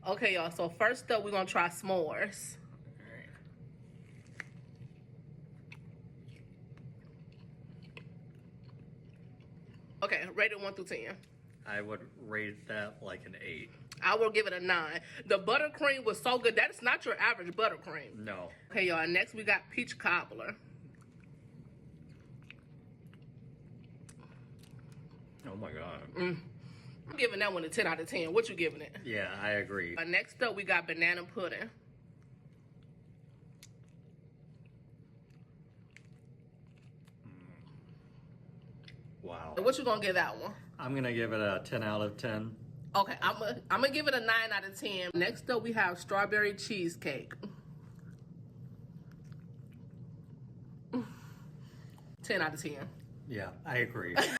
Okay, y'all. So first up, we're gonna try s'mores. Okay, rated 1 through 10. I would rate that like an 8. I will give it a 9. The buttercream was so good. That is not your average buttercream. No. Okay, y'all. Next, we got peach cobbler. Oh my god. I'm giving that one a 10 out of 10. What you giving it? Yeah, I agree. Next up, we got banana pudding. Wow. What you gonna give that one? I'm gonna give it a 10 out of 10. Okay, I'm gonna give it a 9 out of 10. Next up, we have strawberry cheesecake. 10 out of 10. Yeah, I agree.